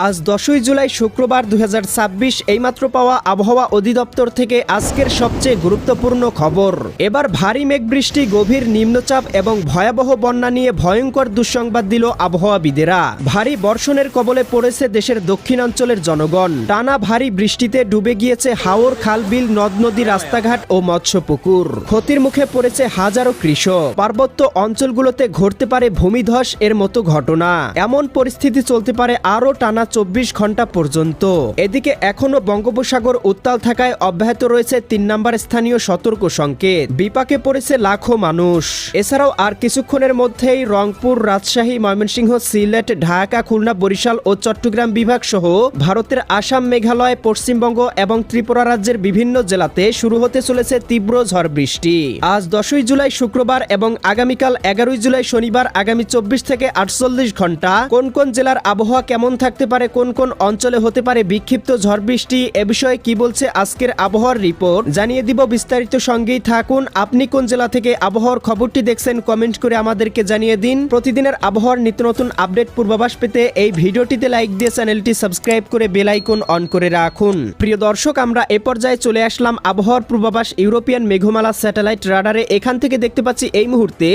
আজ 10ই জুলাই শুক্রবার 2026 এইমাত্র পাওয়া আবহাওয়া অধিদপ্তর থেকে আজকের সবচেয়ে গুরুত্বপূর্ণ খবর। এবার ভারী মেঘবৃষ্টি, গভীর নিম্নচাপ এবং ভয়াবহ বন্যা নিয়ে ভয়ঙ্কর দুঃসংবাদ দিল আবহাওয়াবিদেরা। ভারী বর্ষণের কবলে পড়েছে দেশের দক্ষিণাঞ্চলের জনগণ। টানা ভারী বৃষ্টিতে ডুবে গিয়েছে হাওর, খাল, বিল, নদ নদী, রাস্তাঘাট ও মৎস্য পুকুর। ক্ষতির মুখে পড়েছে হাজারো কৃষক। পার্বত্য অঞ্চলগুলোতে ঘটতে পারে ভূমিধস এর মতো ঘটনা। এমন পরিস্থিতি চলতে পারে আরও টানা 24 ঘন্টা পর্যন্ত। এদিকে এখনো বঙ্গোপসাগর উত্তাল থাকায় অব্যাহত রয়েছে 3 নম্বর স্থানীয় সতর্ক সংকেত। বিপাকে পড়েছে লাখো মানুষ। এছাড়াও আর কিছুক্ষণের মধ্যেই রংপুর, রাজশাহী, ময়মনসিংহ, সিলেট, ঢাকা, খুলনা, বরিশাল ও চট্টগ্রাম বিভাগ সহ ভারতের আসাম, মেঘালয়, পশ্চিমবঙ্গ এবং ত্রিপুরা রাজ্যের বিভিন্ন জেলাতে শুরু হতে চলেছে তীব্র ঝড় বৃষ্টি। আজ 10ই জুলাই শুক্রবার এবং আগামীকাল 11ই জুলাই শনিবার আগামী 24 থেকে 48 ঘন্টা কোন কোন জেলার আবহাওয়া কেমন থাকতে পারে, কোন কোন অঞ্চলে হতে পারে বিক্ষিপ্ত ঝড় বৃষ্টি, এ বিষয়ে কি বলছে আজকের আবহাওয়ার রিপোর্ট জানিয়ে দিব বিস্তারিত। সঙ্গেই থাকুন। আপনি কোন জেলা থেকে আবহাওয়ার খবরটি দেখছেন কমেন্ট করে আমাদেরকে জানিয়ে দিন। প্রতিদিনের আবহাওয়ার নিত্য নতুন আপডেট পূর্বাভাস পেতে এই ভিডিওটিতে লাইক দিয়ে চ্যানেলটি সাবস্ক্রাইব করে বেল আইকন অন করে রাখুন। প্রিয় দর্শক, আমরা এ পর্যায়ে চলে আসলাম আবহাওয়ার পূর্বাভাস ইউরোপিয়ান মেঘমালা স্যাটেলাইট রাডারে। এখান থেকে দেখতে পাচ্ছি এই মুহূর্তে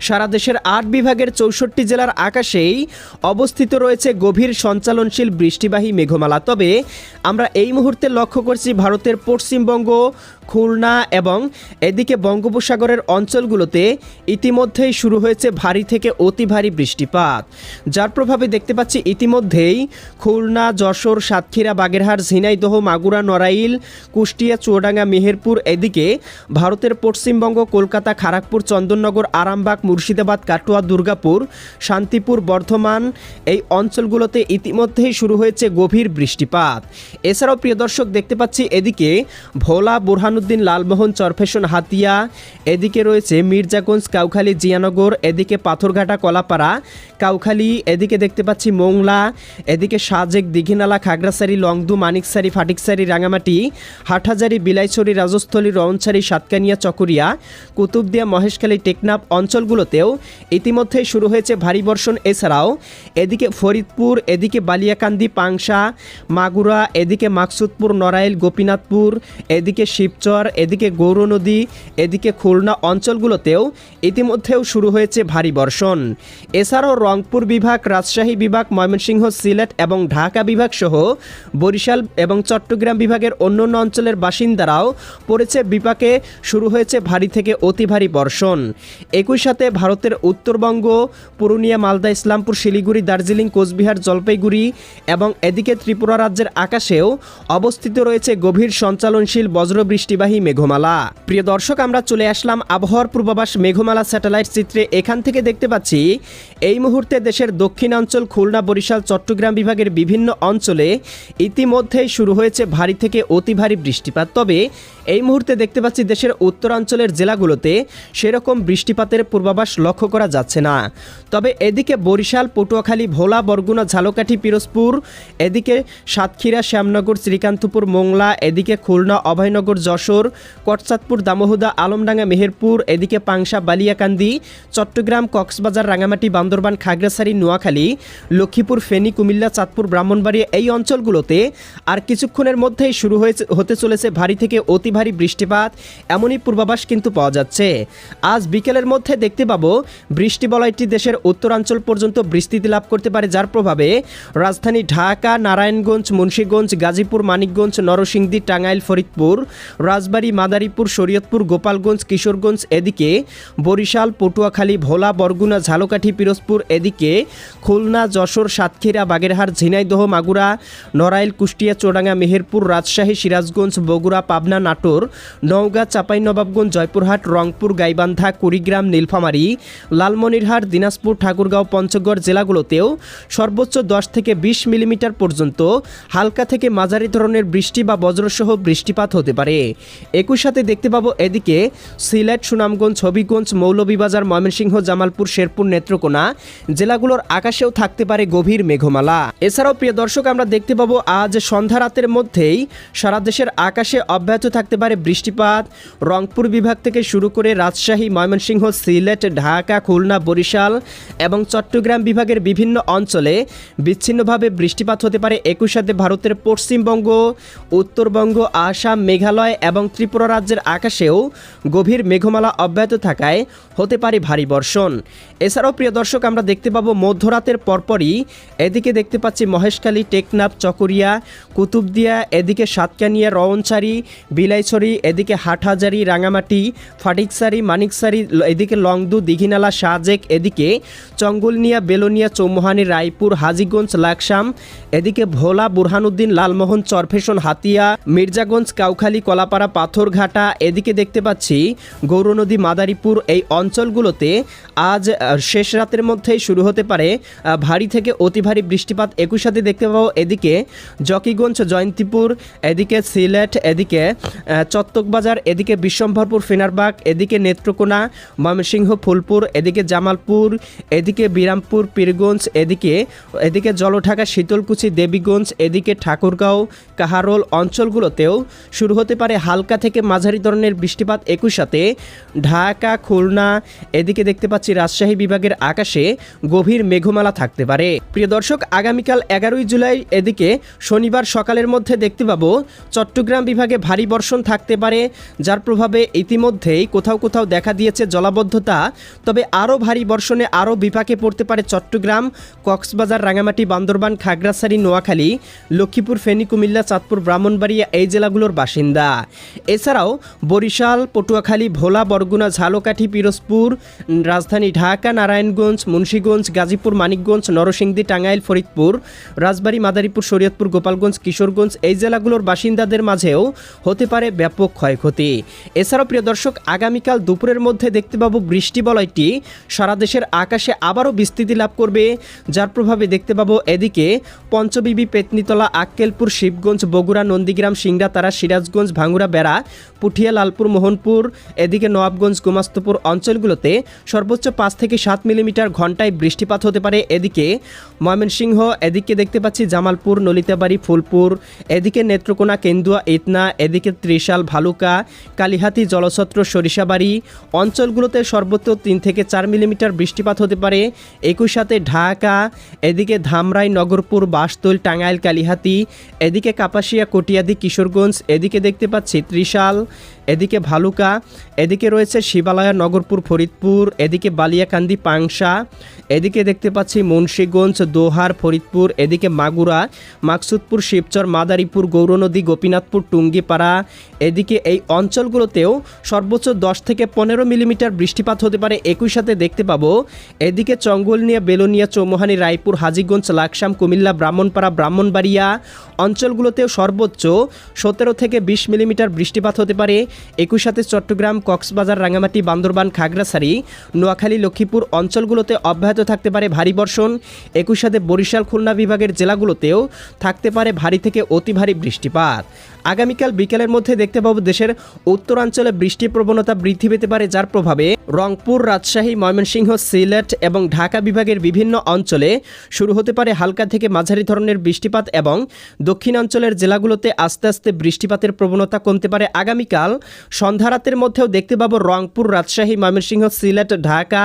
সারা দেশের 8 বিভাগের 64 জেলার আকাশেই অবস্থিত রয়েছে গভীর সঞ্চালনশীল বৃষ্টিবাহী মেঘমালা। তবে আমরা এই মুহূর্তে লক্ষ্য করছি ভারতের পশ্চিমবঙ্গ, খুলনা এবং এদিকে বঙ্গোপসাগরের অঞ্চলগুলোতে ইতিমধ্যেই শুরু হয়েছে ভারী থেকে অতি ভারী বৃষ্টিপাত, যার প্রভাবে দেখতে পাচ্ছি ইতিমধ্যেই খুলনা, যশোর, সাতক্ষীরা, বাগেরহাট, ঝিনাইদহ, মাগুরা, নড়াইল, কুষ্টিয়া, চুয়াডাঙ্গা, মেহেরপুর, এদিকে ভারতের পশ্চিমবঙ্গ, কলকাতা, খড়গপুর, চন্দননগর, আরামবাগ, মুর্শিদাবাদ, কাটোয়া, দুর্গাপুর, শান্তিপুর, বর্ধমান, এই অঞ্চলগুলোতে ইতিমধ্যেই শুরু হয়েছে গভীর বৃষ্টিপাত। এছাড়াও প্রিয় দর্শক দেখতে পাচ্ছি এদিকে ভোলা, বুরহানুদ্দিন, লালমোহন, চরফেশন, হাতিয়া, এদিকে রয়েছে মির্জাগঞ্জ, কাউখালী, জিয়ানগর, এদিকে পাথরঘাটা, কলাপাড়া, কাউখালী, এদিকে দেখতে পাচ্ছি মোংলা, এদিকে সাজেক, দীঘিনালা, খাগড়াছড়ি, লংদু, মানিকছড়ি, ফাটিকছড়ি, রাঙামাটি, হাটহাজারি, বিলাইছড়ি, রাজস্থলী, রওনছড়ি, সাতকানিয়া, চকরিয়া, কুতুবদিয়া, মহেশখালী, টেকনাফ অঞ্চলগুলোতেও ইতিমধ্যেই শুরু হয়েছে ভারী বর্ষণ। এছাড়াও এদিকে ফরিদপুর, এদিকে বালিয়াকান্দি, পাংশা, মাগুরা, এদিকে মাকসুদপুর, নড়াইল, গোপীনাথপুর, এদিকে শিবচর, এদিকে গৌরনদী, এদিকে খুলনা অঞ্চলগুলোতেও ইতিমধ্যেও শুরু হয়েছে ভারী বর্ষণ। এছাড়াও রংপুর বিভাগ, রাজশাহী বিভাগ, ময়মনসিংহ, সিলেট এবং ঢাকা বিভাগ সহ বরিশাল এবং চট্টগ্রাম বিভাগের অন্যান্য অঞ্চলের বাসিন্দারাও পড়েছে বিপাকে। শুরু হয়েছে ভারী থেকে অতি ভারী বর্ষণ। একই সাথে ভারতের উত্তরবঙ্গ, পুরুলিয়া, মালদা, ইসলামপুর, শিলিগুড়ি, দার্জিলিং, কোচবিহার, জলপাইগুড়ি এবং এদিকে ত্রিপুরা রাজ্যের আকাশেও অবস্থিত রয়েছে গভীর সঞ্চালনশীল বজ্রবৃষ্টিবাহী মেঘমালা। প্রিয় দর্শক, আমরা চলে আসলাম আবহাওয়ার পূর্বাভাস মেঘমালা স্যাটেলাইট চিত্রে। এখান থেকে দেখতে পাচ্ছি এই মুহূর্তে দেশের দক্ষিণাঞ্চল, খুলনা, বরিশাল, চট্টগ্রাম বিভাগের বিভিন্ন অঞ্চলে ইতিমধ্যেই শুরু হয়েছে ভারী থেকে অতি ভারী বৃষ্টিপাত। তবে এই মুহূর্তে দেখতে পাচ্ছি দেশের উত্তরাঞ্চলের জেলাগুলোতে সেরকম বৃষ্টিপাতের পূর্বাভাস লক্ষ্য করা যাচ্ছে না। তবে এদিকে বরিশাল, পটুয়াখালী, ভোলা, বরগুনা, ঝালকাঠি, পিরোজপুর, এদিকে সাতক্ষীরা, শ্যামনগর, শ্রীকান্তপুর, মোংলা, এদিকে খুলনা, অভয়নগর, যশোর, কটচাঁদপুর, দামোহদা, আলমডাঙ্গা, মেহেরপুর, এদিকে পাংশা, বালিয়াকান্দি, চট্টগ্রাম, কক্সবাজার, রাঙামাটি, বান্দরবান, খাগড়াছড়ি, নোয়াখালী, লক্ষ্মীপুর, ফেনী, কুমিল্লা, চাঁদপুর, ব্রাহ্মণবাড়িয়া, এই অঞ্চলগুলোতে আর কিছুক্ষণের মধ্যেই শুরু হতে চলেছে ভারী থেকে অতি ভারী বৃষ্টিপাত, এমনই পূর্বাভাস কিন্তু পাওয়া যাচ্ছে। আজ বিকেলের মধ্যে দেখতে পাবো বৃষ্টি বলয়টি দেশের উত্তরাঞ্চল পর্যন্ত বিস্তৃতি লাভ করতে পারে, যার প্রভাবে রাজধানী ঢাকা, নারায়ণগঞ্জ, মুন্সিগঞ্জ, গাজীপুর, মানিকগঞ্জ, নরসিংদী, টাঙ্গাইল, ফরিদপুর, রাজবাড়ী, মাদারীপুর, শরীয়তপুর, গোপালগঞ্জ, কিশোরগঞ্জ, এদিকে বরিশাল, পটুয়াখালী, ভোলা, বরগুনা, ঝালকাঠি, পিরোজপুর, এদিকে খুলনা, যশোর, সাতক্ষীরা, বাগেরহাট, ঝিনাইদহ, মাগুরা, নড়াইল, কুষ্টিয়া, চুয়াডাঙ্গা, মেহেরপুর, রাজশাহী, সিরাজগঞ্জ, বগুড়া, পাবনা, নাটোর, নওগাঁ, চাঁপাইনবাবগঞ্জ, জয়পুরহাট, রংপুর, গাইবান্ধা, কুড়িগ্রাম, নীলফামারী, লালমনিরহাট, দিনাজপুর, ঠাকুরগাঁও, পঞ্চগড় জেলাগুলোতেও সর্বোচ্চ 10 থেকে 20 মিলিমিটার পর্যন্ত হালকা থেকে মাঝারি ধরনের বৃষ্টি বা বজ্রসহ বৃষ্টিপাত হতে পারে। একই সাথে দেখতে পাবো এদিকে সিলেট, সুনামগঞ্জ, হবিগঞ্জ, মৌলভীবাজার, ময়মনসিংহ, জামালপুর, শেরপুর, নেত্রকোনা জেলাগুলোর আকাশেও থাকতে পারে গভীর মেঘমালা। এছাড়াও প্রিয় দর্শক আমরা দেখতে পাবো আজ সন্ধ্যা রাতের মধ্যেই সারা দেশের আকাশে অব্যাহত থাকতে পারে বৃষ্টিপাত। রংপুর বিভাগ থেকে শুরু করে রাজশাহী, ময়মনসিংহ, সিলেট, ঢাকা, খুলনা, বরিশাল এবং চট্টগ্রাম বিভাগের বিভিন্ন অঞ্চলে বিচ্ছিন্নভাবে বৃষ্টিপাত হতে পারে। একই সাথে ভারতের পশ্চিমবঙ্গ, উত্তরবঙ্গ, আসাম, মেঘালয় এবং ত্রিপুরা রাজ্যের আকাশেও গভীর মেঘমালা অব্যাহত থাকায় হতে পারে ভারী বর্ষণ। এছাড়াও প্রিয় দর্শক আমরা দেখতে পাবো মধ্যরাতের পরপরই এদিকে দেখতে পাচ্ছি মহেশখালী, টেকনাফ, চকরিয়া, কুতুবদিয়া, এদিকে সাতকানিয়া, রওনছড়ি, বিলাইছড়ি, এদিকে হাটহাজারি, রাঙামাটি, ফাটিকসারি, মানিকসারি, এদিকে লংদু, দিঘিনালা, সাজেক, এদিকে চঙ্গুলনিয়া, বেলোনিয়া, চৌমুহানি, রায়পুর, হাজীগঞ্জ, লাকসাম, এদিকে ভোলা, বুরহানুদ্দিন, লালমোহন, চরফেশন, হাতিয়া, মির্জাগঞ্জ, কাউখালী, কলাপাড়া, পাথরঘাটা, এদিকে দেখতে পাচ্ছি গৌরনদী, মাদারীপুর, এই অঞ্চলগুলোতে আজ শেষ রাতের মধ্যেই শুরু হতে পারে ভারী থেকে অতি ভারী বৃষ্টিপাত। একই সাথে দেখতে পাবো এদিকে জকিগঞ্জ, জয়ন্তীপুর, এদিকে সিলেট, এদিকে চত্বকবাজার, এদিকে বিশ্বম্ভরপুর, ফেনারবাগ, এদিকে নেত্রকোনা, ময়মনসিংহ, ফুলপুর, এদিকে জামালপুর, এদিকে বিরামপুর, পীরগঞ্জ, এদিকে জলঢাকা, শীতলকুচি, দেবীগঞ্জ, এদিকে ঠাকুরগাঁও, কাহারোল অঞ্চলগুলোতেও শুরু হতে পারে হালকা থেকে মাঝারি ধরনের বৃষ্টিপাত। একই সাথে ঢাকা, খুলনা, এদিকে দেখতে পাচ্ছি রাজশাহী বিভাগের আকাশে গভীর মেঘমালা থাকতে পারে। প্রিয় দর্শক আগামীকাল 11 জুলাই এদিকে শনিবার সকালের মধ্যে দেখতে পাবো চট্টগ্রাম বিভাগে ভারী বর্ষণ থাকতে পারে, যার প্রভাবে ইতিমধ্যেই কোথাও কোথাও দেখা দিয়েছে জলাবদ্ধতা। তবে আরও ভারী বর্ষণে আরও বিপাকে পড়তে পারে চট্টগ্রাম, কক্সবাজার, রাঙামাটি, বান্দরবান, খাগড়াছড়ি, নোয়াখালী, লক্ষ্মীপুর, ফেনী, কুমিল্লা, চাঁদপুর, ব্রাহ্মণবাড়িয়া এই জেলাগুলোর বাসিন্দা। এছাড়াও বরিশাল, পটুয়াখালী, ভোলা, বরগুনা, ঝালকাঠি, পিরোজপুর, রাজধানী ঢাকা, নারায়ণগঞ্জ, মুন্সিগঞ্জ, গাজীপুর, মানিকগঞ্জ, নরসিংদী, টাঙ্গাইল, ফরিদপুর, রাজবাড়ী, মাদারীপুর, শরীয়তপুর, গোপালগঞ্জ, কিশোরগঞ্জ এই জেলাগুলোর বাসিন্দাদের মাঝেও হতে পারে ব্যাপক ক্ষয়ক্ষতি। এছাড়াও প্রিয় দর্শক আগামীকাল দুপুরের মধ্যে দেখতে পাবো বৃষ্টি বলয়টি সারা দেশের আকাশে আবারও বিস্তৃতি লাভ করবে, যার প্রভাবে দেখতে পাবো এদিকে পঞ্চবিবি, পেতনিতলা, আক্কেলপুর, শিবগঞ্জ, বগুড়া, নন্দীগ্রাম, সিংড়াতারা, সিরাজগঞ্জ, ভাঙ্গুড়া, বেড়া, পুঠিয়া, লালপুর, মোহনপুর, এদিকে নবাবগঞ্জ, গোমাস্তপুর অঞ্চলগুলোতে সর্বোচ্চ 5 থেকে 7 মিলিমিটার ঘন্টায় বৃষ্টিপাত হতে পারে। এদিকে ময়মনসিংহ, এদিকে দেখতে পাচ্ছি জামালপুর, নলিতাবাড়ি, ফুলপুর, এদিকে নেত্রকোনা, কেন্দুয়া, ইতনা, এদিকে ত্রিশাল, ভালুকা, কালিহাতি, জলছত্র, সরিষাবাড়ি অঞ্চলগুলোতে সর্বোচ্চ 3 থেকে 4 মিলিমিটার বৃষ্টিপাত হতে পারে। একই সাথে ঢাকা, এদিকে ধামরাই, নগরপুর, বাসতল, টাঙ্গাইল, কালিহাতি, এদিকে কাপাসিয়া, কটিয়াদি, কিশোরগঞ্জ, এদিকে দেখতে পাচ্ছি ত্রিশাল, এদিকে ভালুকা, এদিকে রয়েছে শিবালয়া, নগরপুর, ফরিদপুর, এদিকে বালিয়াকান্দি, পাংশা, এদিকে দেখতে পাচ্ছি মুন্সিগঞ্জ, দোহার, ফরিদপুর, এদিকে মাগুরা, মাকসুদপুর, শিবচর, মাদারীপুর, গৌরনদী, গোপীনাথপুর, টুঙ্গিপাড়া, এদিকে এই অঞ্চলগুলোতেও সর্বোচ্চ 10 থেকে 15 মিলিমিটার বৃষ্টিপাত হতে পারে। একই সাথে দেখতে পাবো এদিকে চঙ্গলনিয়া, বেলোনিয়া, চৌমুহানি, রায়পুর, হাজীগঞ্জ, লাকসাম, কুমিল্লা, ব্রাহ্মণপাড়া, ব্রাহ্মণবাড়িয়া অঞ্চলগুলোতেও সর্বোচ্চ 17 থেকে 20 মিলিমিটার বৃষ্টিপাত হতে পারে। একই সাথে চট্টগ্রাম, কক্সবাজার, রাঙামাটি, বান্দরবান, খাগড়াছড়ি, নোয়াখালী, লক্ষ্মীপুর অঞ্চলগুলোতে অব্যাহত থাকতে পারে ভারী বর্ষণ। একই সাথে বরিশাল, খুলনা বিভাগের জেলাগুলোতেও থাকতে পারে ভারী থেকে অতি ভারী বৃষ্টিপাত। আগামীকাল বিকেলের মধ্যে দেখতে পাবো দেশের উত্তরাঞ্চলে বৃষ্টির প্রবণতা বৃদ্ধি পেতে পারে, যার প্রভাবে রংপুর, রাজশাহী, ময়মনসিংহ, সিলেট এবং ঢাকা বিভাগের বিভিন্ন অঞ্চলে শুরু হতে পারে হালকা থেকে মাঝারি ধরনের বৃষ্টিপাত এবং দক্ষিণাঞ্চলের জেলাগুলোতে আস্তে আস্তে বৃষ্টিপাতের প্রবণতা কমতে পারে। আগামীকাল সন্ধ্যা রাতের মধ্যেও দেখতে পাবো রংপুর, রাজশাহী, ময়মনসিংহ, সিলেট, ঢাকা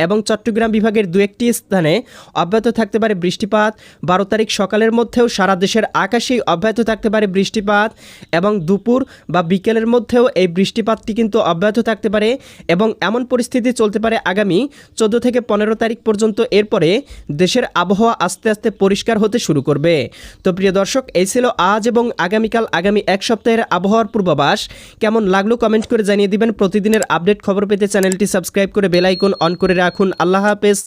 এবং চট্টগ্রাম বিভাগের দু একটি স্থানে অব্যাহত থাকতে পারে বৃষ্টিপাত। 12 তারিখ সকালের মধ্যেও সারা দেশের আকাশেই অব্যাহত থাকতে পারে বৃষ্টিপাত এবং দুপুর বা বিকেলের মধ্যেও এই বৃষ্টিপাতটি কিন্তু অব্যাহত থাকতে পারে এবং এমন পরিস্থিতি চলতে পারে আগামী 14 থেকে 15 তারিখ পর্যন্ত। এরপরে দেশের আবহাওয়া আস্তে আস্তে পরিষ্কার হতে শুরু করবে। তো প্রিয় দর্শক, এই ছিল আজ এবং আগামীকাল আগামী এক সপ্তাহের আবহাওয়ার পূর্বাভাস। কেমন লাগলো কমেন্ট করে জানিয়ে দিবেন। প্রতিদিনের আপডেট খবর পেতে চ্যানেলটি সাবস্ক্রাইব করে বেল আইকন অন করে রাখুন। আল্লাহ হাফেজ।